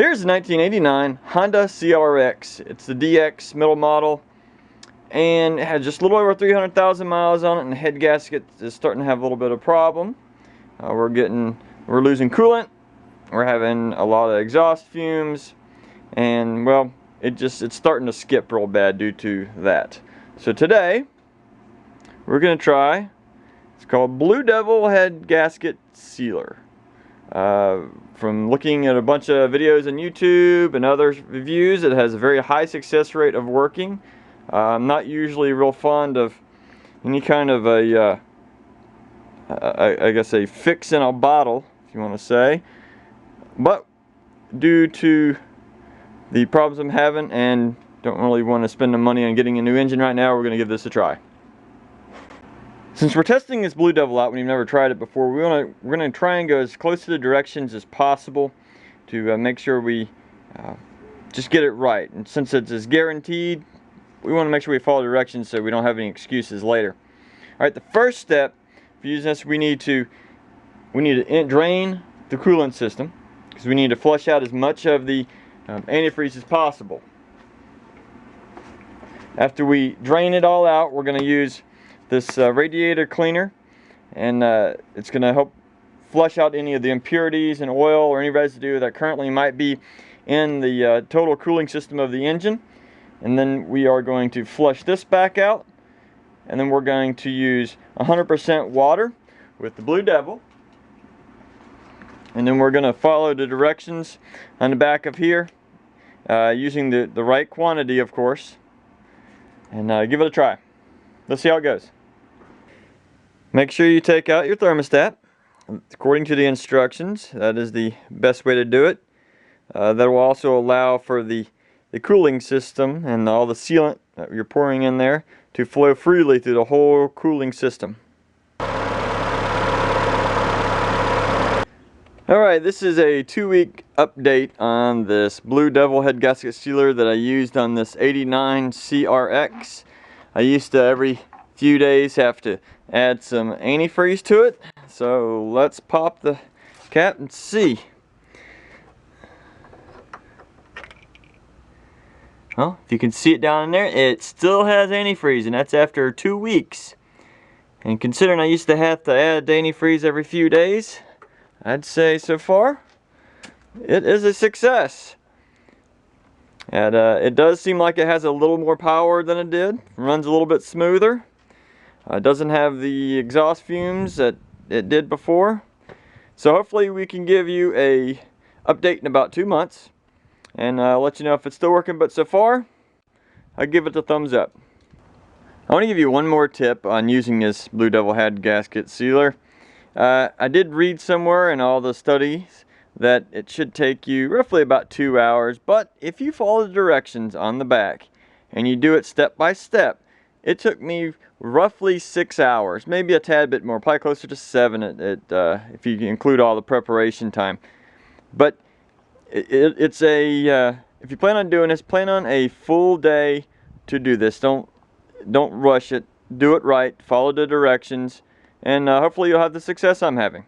Here's the 1989 Honda CRX. It's the DX middle model, and it has just a little over 300,000 miles on it, and the head gasket is starting to have a little bit of problem. We're losing coolant, we're having a lot of exhaust fumes, and well, it's starting to skip real bad due to that. So today we're gonna try, it's called Blue Devil Head Gasket Sealer. From looking at a bunch of videos on YouTube and other reviews, it has a very high success rate of working. I'm not usually real fond of any kind of I guess a fix in a bottle, if you want to say, but due to the problems I'm having and don't really want to spend the money on getting a new engine right now, we're going to give this a try. Since we're testing this Blue Devil out when you've never tried it before, we're going to try and go as close to the directions as possible to make sure we just get it right. And since it's guaranteed, we want to make sure we follow directions so we don't have any excuses later. Alright, the first step for using this, we need to drain the coolant system, because we need to flush out as much of the antifreeze as possible. After we drain it all out, we're going to use this radiator cleaner, and it's going to help flush out any of the impurities and oil or any residue that currently might be in the total cooling system of the engine. And then we are going to flush this back out, and then we're going to use 100% water with the Blue Devil, and then we're going to follow the directions on the back of here using the right quantity, of course, and give it a try. Let's see how it goes. Make sure you take out your thermostat according to the instructions. That is the best way to do it. That will also allow for the cooling system and all the sealant that you're pouring in there to flow freely through the whole cooling system. Alright, this is a 2-week update on this Blue Devil head gasket sealer that I used on this 89 CRX. I used to every few days have to add some antifreeze to it, so let's pop the cap and see. Well, if you can see it down in there, it still has antifreeze, and that's after 2 weeks. And considering I used to have to add antifreeze every few days, I'd say so far it is a success. And it does seem like it has a little more power than it did. It runs a little bit smoother. It doesn't have the exhaust fumes that it did before. So hopefully we can give you a update in about 2 months and let you know if it's still working. But so far, I give it the thumbs up. I want to give you one more tip on using this Blue Devil head gasket sealer. I did read somewhere in all the studies that it should take you roughly about 2 hours, but if you follow the directions on the back and you do it step by step, it took me roughly 6 hours, maybe a tad bit more, probably closer to 7 if you include all the preparation time. But it's a if you plan on doing this, plan on a full day to do this. Don't rush it. Do it right. Follow the directions, and hopefully you'll have the success I'm having.